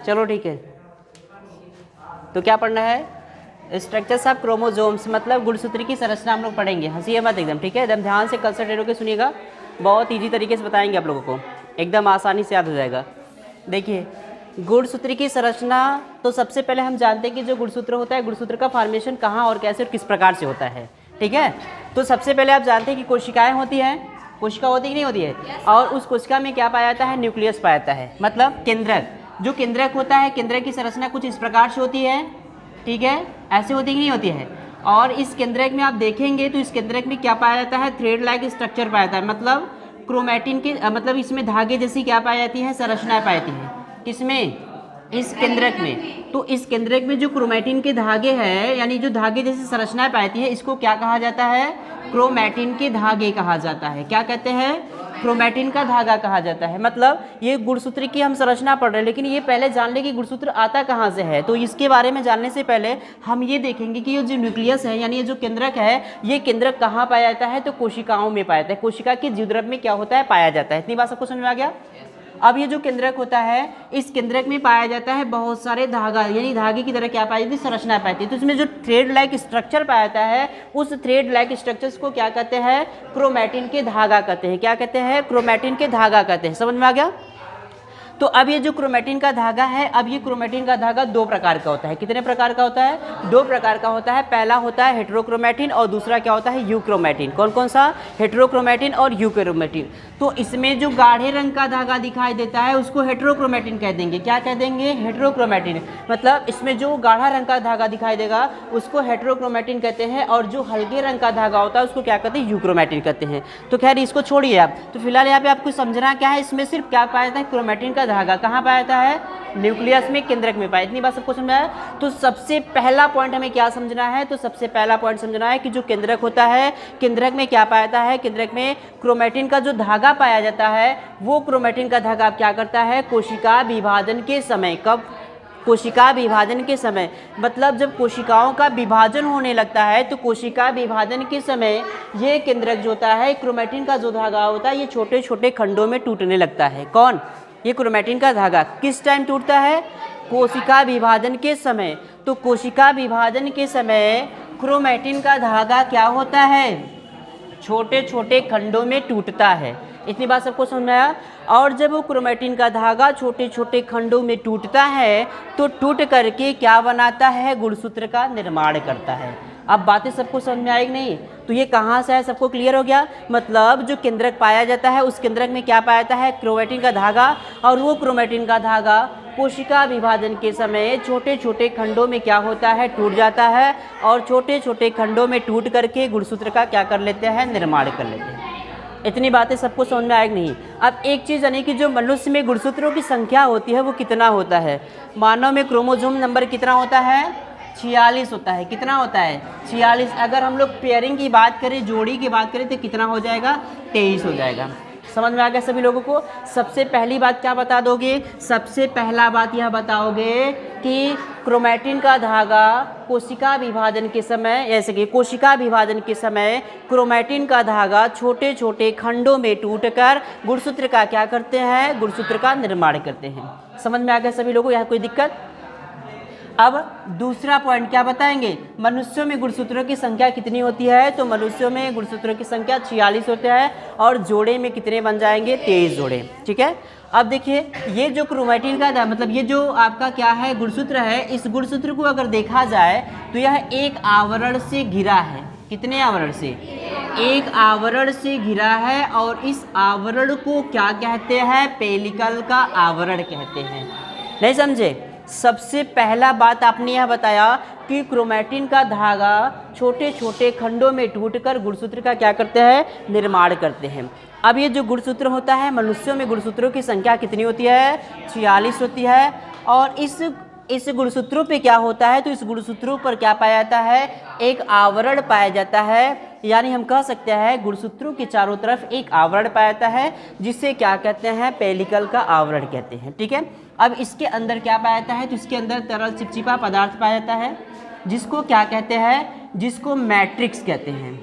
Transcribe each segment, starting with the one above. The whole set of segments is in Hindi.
चलो ठीक है। तो क्या पढ़ना है? स्ट्रक्चर्स ऑफ क्रोमोसोम्स, मतलब गुणसूत्र की संरचना हम लोग पढ़ेंगे। हंसिए मत एकदम, ठीक है? एकदम ध्यान से कंसंट्रेट होकर सुनिएगा, बहुत ईजी तरीके से बताएंगे आप लोगों को, एकदम आसानी से याद हो जाएगा। देखिए गुणसूत्र की संरचना, तो सबसे पहले हम जानते हैं कि जो गुणसूत्र होता है, गुणसूत्र का फॉर्मेशन कहाँ और कैसे और किस प्रकार से होता है, ठीक है? तो सबसे पहले आप जानते हैं कि कोशिकाएं होती हैं, कोशिका होती कि नहीं होती है, और उस कोशिका में क्या पाया जाता है? न्यूक्लियस पाया जाता है, मतलब केंद्रक। जो केंद्रक होता है, केंद्रक की संरचना कुछ इस प्रकार से होती है, ठीक है? ऐसे होती कि नहीं होती है। और इस केंद्रक में आप देखेंगे तो इस केंद्रक में क्या पाया जाता है? थ्रेड लाइक स्ट्रक्चर पाया जाता है, मतलब क्रोमैटिन के मतलब इसमें धागे जैसी क्या पाई जाती है? संरचनाएं पाई जाती है। किसमें? इस केंद्रक में। तो इस केंद्रक में जो क्रोमैटिन के धागे हैं, यानी जो धागे जैसी संरचनाएं पाई जाती है, इसको क्या कहा जाता है? क्रोमैटिन के धागे कहा जाता है। क्या कहते हैं? क्रोमैटिन का धागा कहा जाता है। मतलब ये गुणसूत्र की हम संरचना पढ़ रहे हैं, लेकिन ये पहले जान ले कि गुणसूत्र आता कहाँ से है। तो इसके बारे में जानने से पहले हम ये देखेंगे कि ये जो न्यूक्लियस है, यानी ये जो केंद्रक है, ये केंद्रक कहाँ पाया जाता है? तो कोशिकाओं में पाया जाता है। कोशिका के जीवद्रव्य में क्या होता है? पाया जाता है। इतनी बात सबको समझ में आ गया? अब ये जो केंद्रक होता है, इस केंद्रक में पाया जाता है बहुत सारे धागा, यानी धागे की तरह क्या पाई जाती है? संरचना पाई जाती है। तो इसमें जो थ्रेड लाइक स्ट्रक्चर पाया जाता है, उस थ्रेड लाइक स्ट्रक्चर्स को क्या कहते हैं? क्रोमैटिन के धागा कहते हैं। क्या कहते हैं? क्रोमैटिन के धागा कहते हैं। समझ में आ गया? तो अब ये जो क्रोमैटिन का धागा है, अब ये क्रोमैटिन का धागा दो प्रकार का होता है। कितने प्रकार का होता है? दो प्रकार का होता है। पहला होता है हेटेरोक्रोमैटिन और दूसरा क्या होता है? यूक्रोमैटिन। कौन कौन सा? हेटेरोक्रोमैटिन और यूक्रोमैटिन। तो इसमें जो गाढ़े रंग का धागा दिखाई देता है उसको हेटेरोक्रोमैटिन कह देंगे। क्या कह देंगे? हेटेरोक्रोमैटिन। मतलब इसमें जो गाढ़ा रंग का धागा दिखाई देगा उसको हेटेरोक्रोमैटिन कहते हैं, और जो हल्के रंग का धागा होता है उसको क्या कहते हैं? यूक्रोमैटिन कहते हैं। तो खैर इसको छोड़िए आप। तो फिलहाल यहाँ पे आपको समझना क्या है, इसमें सिर्फ क्या पाया जाता है? क्रोमैटिन का धागा कहाँ पाया जाता है? न्यूक्लियस में, केंद्रक में पाया। इतनी बात सबको समझना है। तो सबसे पहला पॉइंट हमें क्या समझना है? तो सबसे पहला पॉइंट समझना है कि जो केंद्रक होता है, केंद्रक में क्या पाया जाता है? केंद्रक में क्रोमैटिन का जो धागा पाया जाता है, वो क्रोमैटिन का धागा क्या करता है? कोशिका विभाजन के समय, कब? कोशिका विभाजन के समय, मतलब जब कोशिकाओं का विभाजन होने लगता है, तो कोशिका विभाजन के समय ये केंद्रक जो होता है, क्रोमैटिन का जो धागा होता है, ये छोटे छोटे खंडों में टूटने लगता है। कौन? ये क्रोमैटिन का धागा। किस टाइम टूटता है? कोशिका विभाजन के समय। तो कोशिका विभाजन के समय क्रोमैटिन का धागा क्या होता है? छोटे छोटे खंडों में टूटता है। इतनी बात सबको समझ में आया? और जब वो क्रोमैटिन का धागा छोटे छोटे खंडों में टूटता है, तो टूट करके क्या बनाता है? गुणसूत्र का निर्माण करता है। अब बातें सबको समझ में आएगी नहीं? तो ये कहाँ से है, सबको क्लियर हो गया? मतलब जो केंद्रक पाया जाता है, उस केंद्रक में क्या पाया जाता है? क्रोमैटिन का धागा। और वो क्रोमैटिन का धागा कोशिका विभाजन के समय छोटे छोटे खंडों में क्या होता है? टूट जाता है, और छोटे छोटे खंडों में टूट करके गुणसूत्र का क्या कर लेते हैं? निर्माण कर लेते हैं। इतनी बातें सबको समझ में आएगी नहीं? अब एक चीज़ यानी कि जो मनुष्य में गुणसूत्रों की संख्या होती है वो कितना होता है? मानव में क्रोमोसोम नंबर कितना होता है? 46 होता है। कितना होता है? 46। अगर हम लोग पेयरिंग की बात करें, जोड़ी की बात करें, तो कितना हो जाएगा? 23 हो जाएगा। समझ में आ गया सभी लोगों को? सबसे पहली बात क्या बता दोगे? सबसे पहला बात यह बताओगे कि क्रोमैटिन का धागा कोशिका विभाजन के समय, जैसे कि कोशिका विभाजन के समय क्रोमैटिन का धागा छोटे छोटे खंडों में टूटकर गुणसूत्र का क्या करते हैं? गुणसूत्र का निर्माण करते हैं। समझ में आ गया सभी लोगों को? यहाँ कोई दिक्कत? अब दूसरा पॉइंट क्या बताएंगे? मनुष्यों में गुणसूत्रों की संख्या कितनी होती है? तो मनुष्यों में गुणसूत्रों की संख्या 46 होता है, और जोड़े में कितने बन जाएंगे? 23 जोड़े। ठीक है? अब देखिए, ये जो क्रोमैटिन का मतलब ये जो आपका क्या है? गुणसूत्र है। इस गुणसूत्र को अगर देखा जाए तो यह एक आवरण से घिरा है। कितने आवरण से? एक आवरण से घिरा है, और इस आवरण को क्या कहते हैं? पेलिकल का आवरण कहते हैं। नहीं समझे? सबसे पहला बात आपने यह बताया कि क्रोमैटिन का धागा छोटे छोटे खंडों में टूटकर गुणसूत्र का क्या करते हैं? निर्माण करते हैं। अब ये जो गुणसूत्र होता है, मनुष्यों में गुणसूत्रों की संख्या कितनी होती है? 46 होती है। और इस गुणसूत्रों पे क्या होता है? तो इस गुणसूत्रों पर क्या पाया जाता है? एक आवरण पाया जाता है। यानी हम कह सकते हैं गुणसूत्रों के चारों तरफ एक आवरण पाया जाता है, जिसे क्या कहते हैं? पेलिकल का आवरण कहते हैं। ठीक है? अब इसके अंदर क्या पाया जाता है? तो इसके अंदर तरल चिपचिपा पदार्थ पाया जाता है, जिसको क्या कहते हैं? जिसको मैट्रिक्स कहते हैं।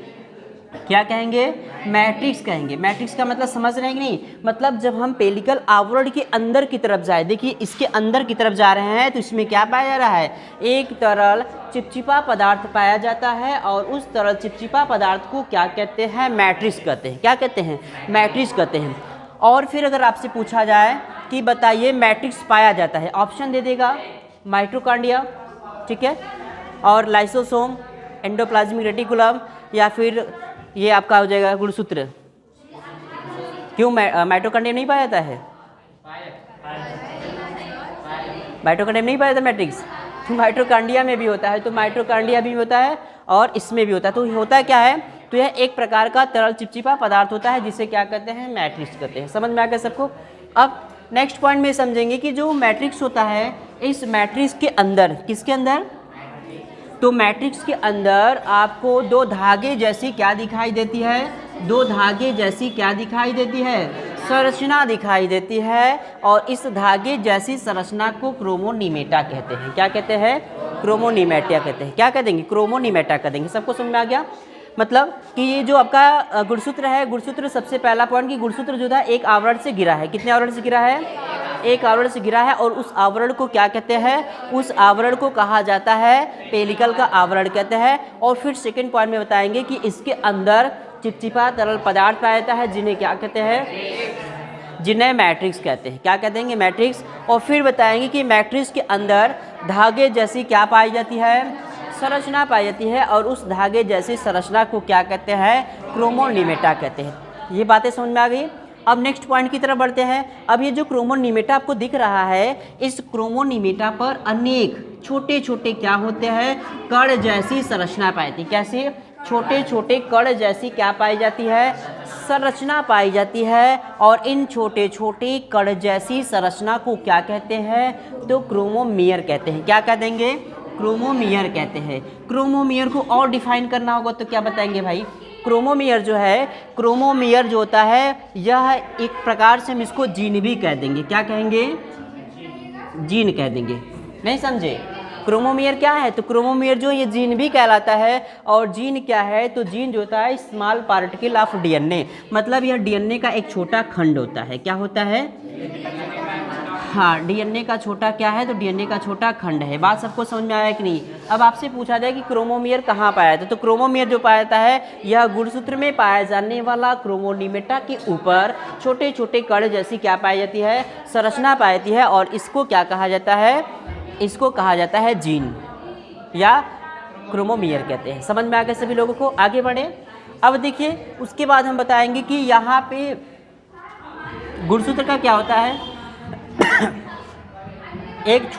क्या कहेंगे? मैट्रिक्स कहेंगे। मैट्रिक्स का मतलब समझ रहे हैं कि नहीं? मतलब जब हम पेलिकल आवरण के अंदर की तरफ जाए, देखिए इसके अंदर की तरफ जा रहे हैं तो इसमें क्या पाया जा रहा है? एक तरल चिपचिपा पदार्थ पाया जाता है और उस तरल चिपचिपा पदार्थ को क्या कहते हैं? मैट्रिक्स कहते हैं। क्या कहते हैं? मैट्रिक्स कहते हैं। और फिर अगर आपसे पूछा जाए कि बताइए मैट्रिक्स पाया जाता है, ऑप्शन दे देगा माइटोकॉन्ड्रिया, ठीक है, और लाइसोसोम, एंडोप्लाज्मिक रेटिकुलम, या फिर ये आपका हो जाएगा गुणसूत्र। क्यों माइटोकॉन्ड्रिया नहीं पाया जाता है? माइटोकॉन्ड्रिया नहीं पाया जाता मैट्रिक्स? तो माइटोकॉन्ड्रिया में भी होता है, तो माइटोकॉन्ड्रिया भी होता है और इसमें भी होता है। तो होता क्या है? तो यह एक प्रकार का तरल चिपचिपा पदार्थ होता है जिसे क्या कहते हैं? मैट्रिक्स कहते हैं। समझ में आ गया सबको? अब नेक्स्ट पॉइंट में समझेंगे कि जो मैट्रिक्स होता है, इस मैट्रिक्स के अंदर, किसके अंदर? तो मैट्रिक्स के अंदर आपको दो धागे जैसी क्या दिखाई देती है? दो धागे जैसी क्या दिखाई देती है? संरचना दिखाई देती है। और इस धागे जैसी संरचना को क्रोमोनीमेटा कहते हैं। क्या कहते हैं? क्रोमोनीमेटा कहते हैं। क्या कह देंगे? क्रोमोनीमेटा कह देंगे। सबको समझ में आ गया? मतलब कि ये जो आपका गुणसूत्र है, गुणसूत्र सबसे पहला पॉइंट कि गुणसूत्र जो था एक आवरण से गिरा है। कितने आवरण से गिरा है? एक आवरण से गिरा है। और उस आवरण को क्या कहते हैं? उस आवरण को कहा जाता है पेलिकल का आवरण कहते हैं। और फिर सेकंड पॉइंट में बताएंगे कि इसके अंदर चिपचिपा तरल पदार्थ पाया जाता है जिन्हें क्या कहते हैं? जिन्हें मैट्रिक्स कहते हैं। क्या कह देंगे? मैट्रिक्स। और फिर बताएंगे कि मैट्रिक्स के अंदर धागे जैसी क्या पाई जाती है? संरचना पाई जाती है। और उस धागे जैसी संरचना को क्या कहते हैं? क्रोमोनीमेटा कहते हैं। ये बातें समझ में आ गई? अब नेक्स्ट पॉइंट की तरफ बढ़ते हैं। अब ये जो क्रोमोनीमेटा आपको दिख रहा है, इस क्रोमोनीमेटा पर अनेक छोटे छोटे क्या होते हैं? कण जैसी संरचना पाई जाती है। कैसे? छोटे छोटे कण जैसी क्या पाई जाती है? संरचना पाई जाती है। और इन छोटे छोटे कण जैसी संरचना को क्या कहते हैं? तो क्रोमोमियर कहते हैं। क्या कह देंगे? क्रोमोमियर कहते हैं। क्रोमोमियर को और डिफाइन करना होगा तो क्या बताएंगे भाई? क्रोमोमियर जो है, क्रोमोमियर जो होता है, यह एक प्रकार से हम इसको जीन भी कह देंगे। क्या कहेंगे? जीन कह देंगे। नहीं समझे? क्रोमोमियर क्या है? तो क्रोमोमियर जो ये जीन भी कहलाता है। और जीन क्या है? तो जीन जो होता है स्मॉल पार्टिकल ऑफ डीएनए, मतलब यह डीएनए का एक छोटा खंड होता है। क्या होता है? हाँ, डीएनए का छोटा क्या है? तो डीएनए का छोटा खंड है। बात सबको समझ में आया कि नहीं? अब आपसे पूछा जाए कि क्रोमोमियर कहाँ पाया जाता है, तो क्रोमोमियर जो पाया जाता है यह गुणसूत्र में पाया जाने वाला क्रोमोनीमेटा के ऊपर छोटे छोटे कण जैसी क्या पाई जाती है? संरचना पाई जाती है। और इसको क्या कहा जाता है? इसको कहा जाता है जीन या क्रोमोमियर कहते हैं। समझ में आ गया सभी लोगों को? आगे बढ़े। अब देखिए उसके बाद हम बताएंगे कि यहाँ पे गुणसूत्र का क्या होता है? एक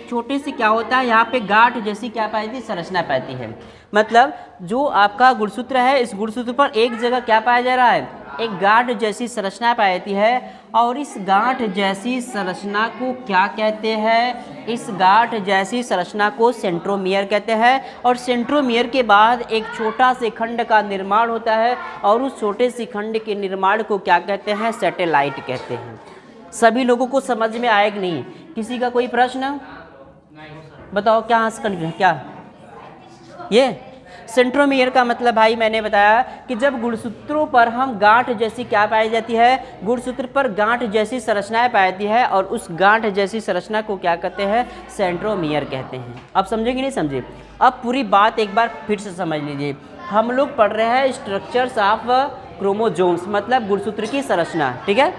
छोटे से क्या होता है? यहाँ पे गांठ जैसी क्या पाई जाती है? संरचना पाती है। मतलब जो आपका गुणसूत्र है, इस गुणसूत्र पर एक जगह क्या पाया जा रहा है? एक गांठ जैसी संरचना पाई जाती है। और इस गांठ जैसी संरचना को क्या कहते हैं? इस गांठ जैसी संरचना को सेंट्रोमियर कहते हैं। और सेंट्रोमियर के बाद एक छोटा से खंड का निर्माण होता है। और उस छोटे से खंड के निर्माण को क्या कहते हैं? सैटेलाइट कहते हैं। सभी लोगों को समझ में आए कि नहीं? किसी का कोई प्रश्न? बताओ क्या कंफ्यूजन? क्या ये सेंट्रोमियर का मतलब भाई मैंने बताया कि जब गुणसूत्रों पर हम गांठ जैसी क्या पाई जाती है? गुणसूत्र पर गांठ जैसी संरचनाएं पाई जाती है। और उस गांठ जैसी संरचना को क्या कहते हैं? सेंट्रोमियर कहते हैं। अब समझे कि नहीं समझे? अब पूरी बात एक बार फिर से समझ लीजिए। हम लोग पढ़ रहे हैं स्ट्रक्चर्स ऑफ क्रोमोसोम्स, मतलब गुणसूत्र की संरचना। ठीक है,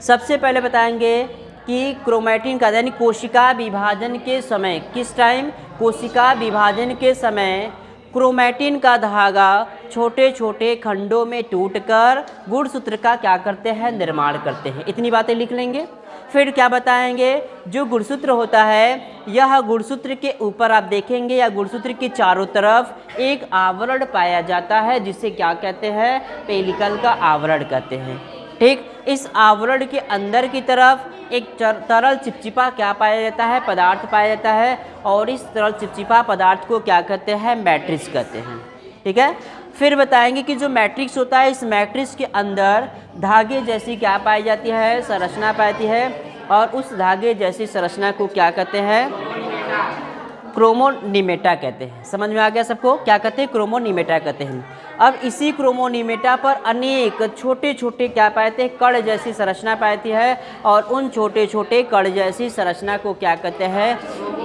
सबसे पहले बताएंगे कि क्रोमैटिन का यानी कोशिका विभाजन के समय, किस टाइम? कोशिका विभाजन के समय क्रोमैटिन का धागा छोटे छोटे खंडों में टूटकर गुणसूत्र का क्या करते हैं? निर्माण करते हैं। इतनी बातें लिख लेंगे। फिर क्या बताएंगे? जो गुणसूत्र होता है, यह गुणसूत्र के ऊपर आप देखेंगे या गुणसूत्र के चारों तरफ एक आवरण पाया जाता है जिसे क्या कहते हैं? पेलिकल का आवरण कहते हैं। ठीक, इस आवरण के अंदर की तरफ एक तरल चिपचिपा क्या पाया जाता है? पदार्थ पाया जाता है। और इस तरल चिपचिपा पदार्थ को क्या कहते हैं? मैट्रिक्स कहते हैं। ठीक है, फिर बताएंगे कि जो मैट्रिक्स होता है, इस मैट्रिक्स के अंदर धागे जैसी क्या पाई जाती है? संरचना पाई जाती है। और उस धागे जैसी संरचना को क्या कहते हैं? क्रोमोनिमेटा कहते हैं। समझ में आ गया सबको? क्या कहते हैं? क्रोमोनिमेटा कहते हैं। अब इसी क्रोमोनिमेटा पर अनेक छोटे छोटे क्या पाते हैं? कण जैसी संरचना पाती है, और उन छोटे छोटे कण जैसी संरचना को क्या कहते हैं?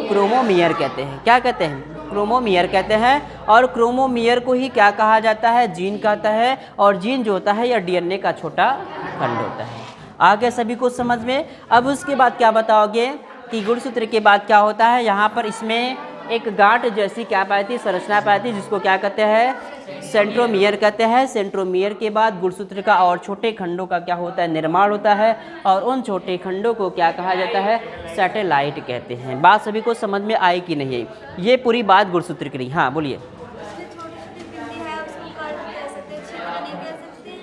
क्रोमोमियर कहते हैं। क्या कहते हैं? क्रोमोमियर कहते हैं। और क्रोमोमियर को ही क्या कहा जाता है? जीन कहता है। और जीन जो होता है यह डीएनए का छोटा खंड होता है। आ गया सभी को समझ में? अब उसके बाद क्या बताओगे कि गुणसूत्र के बाद क्या होता है? यहाँ पर इसमें एक गांठ जैसी क्या पाती है? संरचना पाती है, जिसको क्या कहते हैं? सेंट्रोमियर कहते हैं। सेंट्रोमियर के बाद गुणसूत्र का और छोटे खंडों का क्या होता है? निर्माण होता है, और उन छोटे खंडों को क्या कहा जाता है? सैटेलाइट कहते हैं। बात सभी को समझ में आई कि नहीं आई? ये पूरी बात गुणसूत्र की रही। हाँ बोलिए।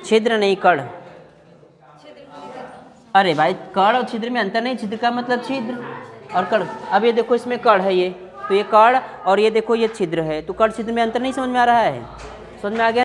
छिद्र नहीं, कण। अरे भाई, कण और छिद्र में अंतर नहीं। छिद्र का मतलब छिद्र, और कण। अब ये देखो, इसमें कण है, ये तो ये कण, और ये देखो ये छिद्र है, तो कण छिद्र में अंतर नहीं समझ में आ रहा है? समझ में आ गया?